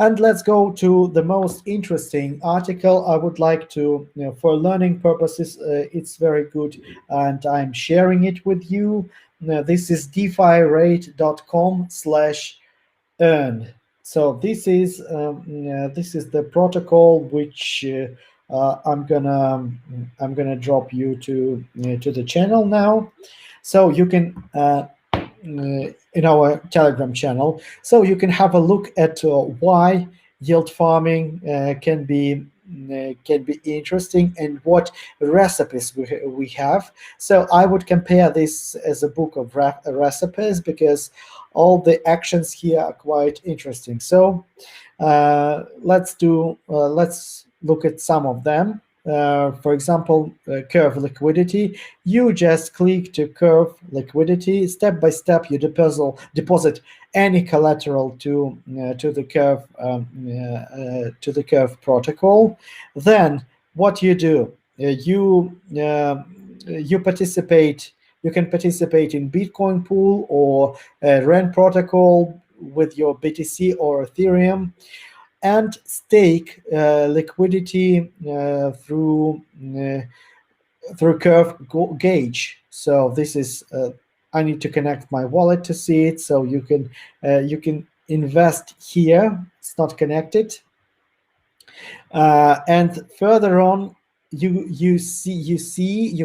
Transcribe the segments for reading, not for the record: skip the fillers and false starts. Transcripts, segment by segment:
And let's go to the most interesting article. I would like to, for learning purposes, it's very good, and I'm sharing it with you. This is defirate.com/earn. So this is the protocol which I'm gonna drop you to the channel now, so you can in our Telegram channel, so you can have a look at why yield farming can be interesting and what recipes we have. So I would compare this as a book of recipes, because all the actions here are quite interesting. So let's look at some of them. For example, curve liquidity. You just click to curve liquidity. Step by step, you deposit any collateral to the curve protocol. Then what you do? You participate. You can participate in Bitcoin pool or REN protocol with your BTC or Ethereum, and stake liquidity through curve gauge. So this is I need to connect my wallet to see it. So you can invest here. It's not connected, and further on, you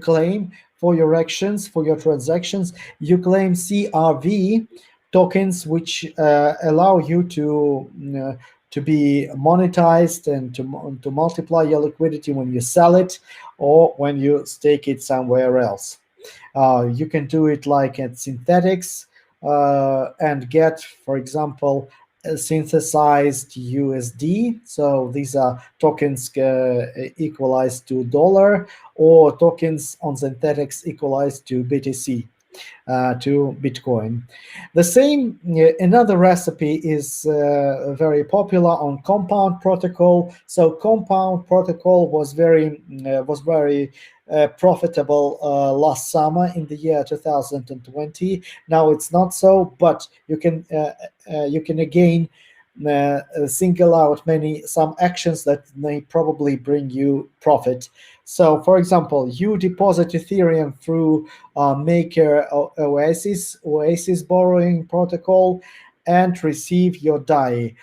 claim for your actions, for your transactions. You claim CRV tokens, which allow you to be monetized and to multiply your liquidity when you sell it or when you stake it somewhere else. You can do it like at Synthetics and get, for example, synthesized USD. So these are tokens equalized to dollar, or tokens on Synthetics equalized to BTC. To Bitcoin. The same, another recipe is very popular on Compound protocol. So Compound protocol was very profitable last summer in the year 2020. Now it's not so, but you can again single out some actions that may probably bring you profit. So, for example, you deposit Ethereum through Maker Oasis borrowing protocol and receive your DAI,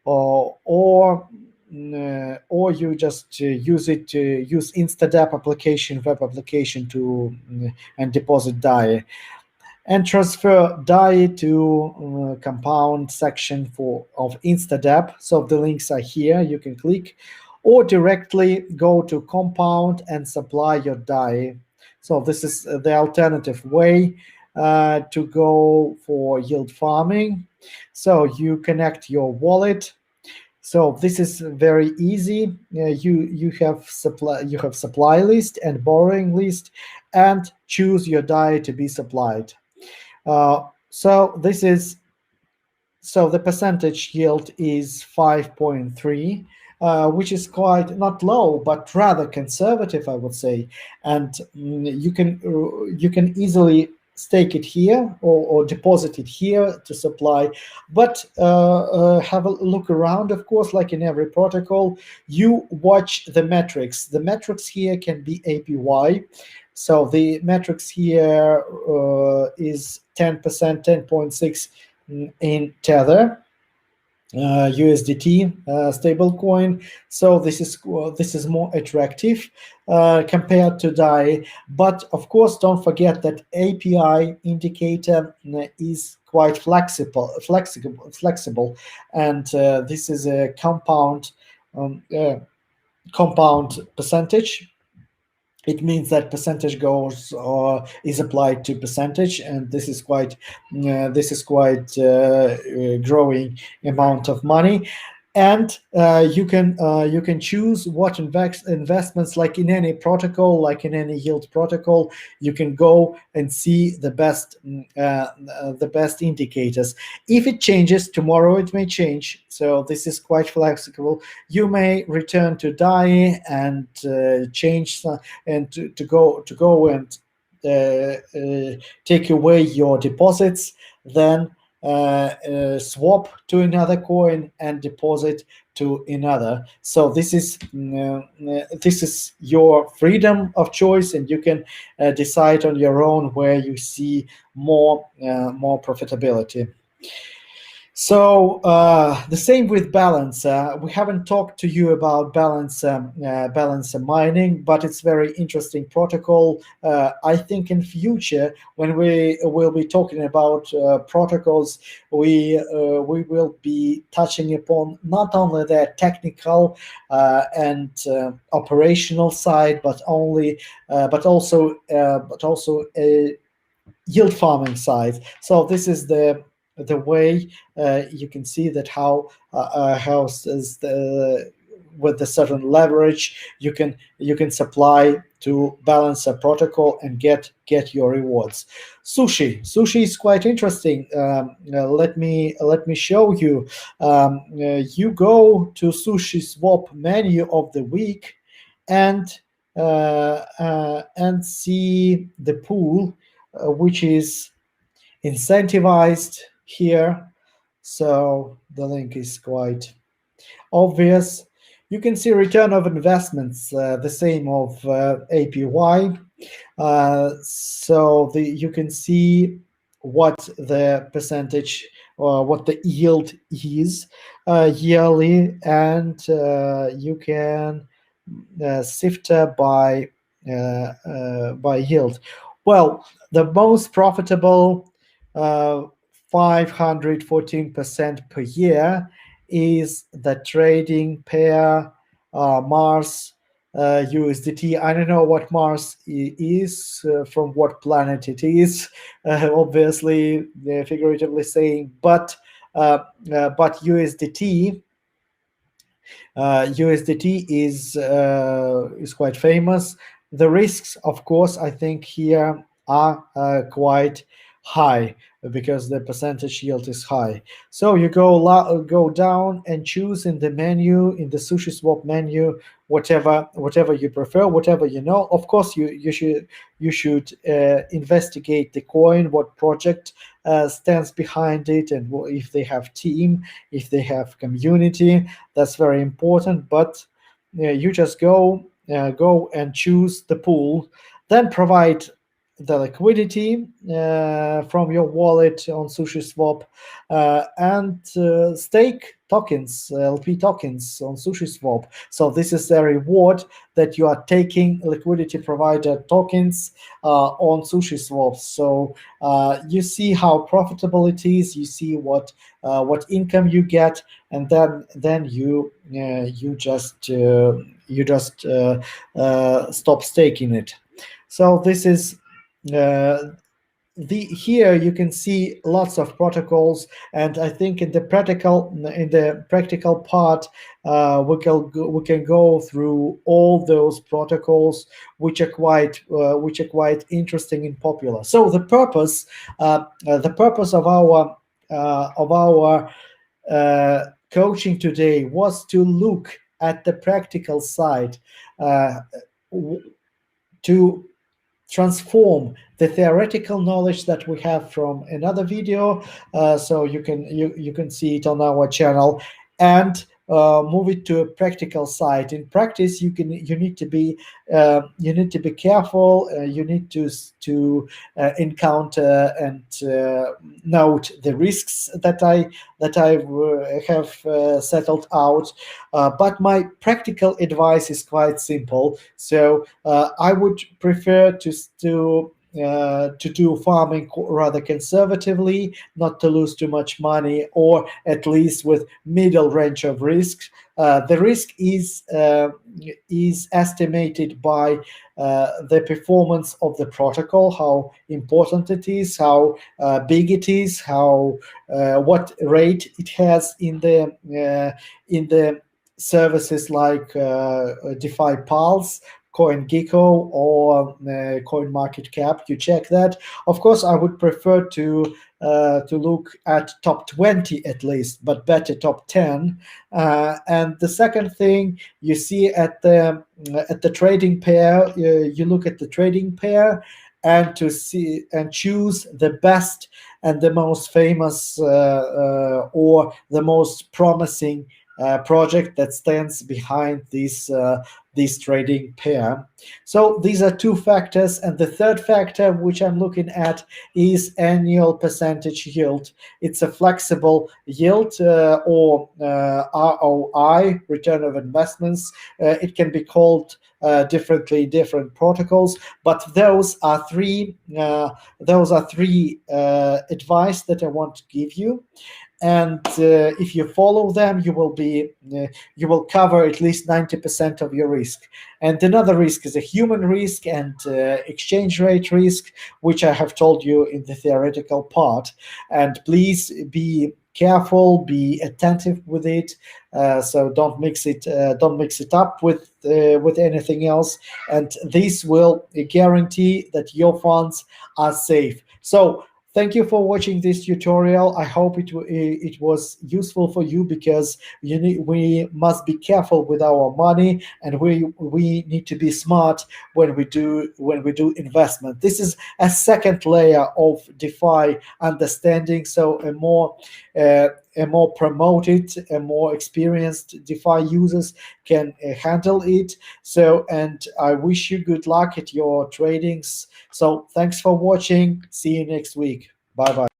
or you just use InstaDApp application, web application and deposit DAI, and transfer DAI to Compound section of InstaDApp. So the links are here. You can click, or directly go to Compound and supply your DAI. So this is the alternative way to go for yield farming. So you connect your wallet. So this is very easy. You have supply list and borrowing list, and choose your DAI to be supplied. So the percentage yield is 5.3. Which is quite not low, but rather conservative, I would say. And you can easily stake it here or deposit it here to supply. But have a look around, of course, like in every protocol. You watch the metrics. The metrics here can be APY. So the metrics here is 10%, 10.6 in Tether. USDT stablecoin. So this is more attractive compared to DAI. But of course, don't forget that API indicator is quite flexible, and this is a compound percentage. It means that percentage goes is applied to percentage, and this is quite growing amount of money. And you can choose what investments, like in any protocol, like in any yield protocol. You can go and see the best indicators. If it changes tomorrow, it may change. So this is quite flexible. You may return to DAI and change and to go and take away your deposits. Then swap to another coin and deposit to another. So this is your freedom of choice, and you can decide on your own where you see more profitability. So the same with balance. We haven't talked to you about balance mining, but it's very interesting protocol. I think in future, when we will be talking about protocols, we will be touching upon not only their technical and operational side, but also yield farming side. So this is the way you can see that how is the with the certain leverage you can supply to balance a protocol and get your rewards. Sushi is quite interesting. Let me show you. You go to Sushi Swap menu of the week and see the pool which is incentivized here. So the link is quite obvious. You can see return of investments, the same of APY. So you can see what the percentage or what the yield is yearly, and you can sift by yield. Well, the most profitable 514% per year is the trading pair Mars USDT. I don't know what Mars is, from what planet it is, obviously, figuratively saying, but USDT. USDT is quite famous. The risks, of course, I think here are quite high because the percentage yield is high. So you go down and choose in the menu, in the Sushi Swap menu, whatever you prefer, whatever you know. Of course, you should investigate the coin, what project stands behind it, and if they have team, if they have community. That's very important. But you just go and choose the pool, then provide the liquidity from your wallet on SushiSwap, and stake tokens, LP tokens on SushiSwap. So this is the reward that you are taking liquidity provider tokens on SushiSwap. So you see how profitable it is. You see what income you get, and then you just stop staking it. So this is here you can see lots of protocols, and I think in the practical part we can go through all those protocols which are quite interesting and popular. So the purpose of our coaching today was to look at the practical side, to transform the theoretical knowledge that we have from another video, so you can see it on our channel, and move it to a practical side. In practice, you need to be careful. You need to encounter and note the risks that I have settled out. But my practical advice is quite simple. So I would prefer to do farming rather conservatively, not to lose too much money, or at least with middle range of risks. The risk is estimated by the performance of the protocol, how important it is, how big it is, how what rate it has in the services like DeFi Pulse, CoinGecko, or CoinMarketCap. You check that. Of course, I would prefer to look at top 20 at least, but better top 10. And the second thing you see at the trading pair, you look at the trading pair and choose the best and the most famous or the most promising project that stands behind this trading pair. So these are two factors, and the third factor which I'm looking at is annual percentage yield. It's a flexible yield or ROI, return of investments. It can be called differently in different protocols, but those are three advice that I want to give you. And if you follow them, you will cover at least 90% of your risk. And another risk is a human risk and exchange rate risk, which I have told you in the theoretical part. And please be careful, be attentive with it. So don't mix it up with anything else. And this will guarantee that your funds are safe. So thank you for watching this tutorial. I hope it was useful for you, because we must be careful with our money, and we need to be smart when we do investment. This is a second layer of DeFi understanding. So a more promoted, a more experienced DeFi users can handle it. So, and I wish you good luck at your tradings. So thanks for watching. See you next week. Bye bye.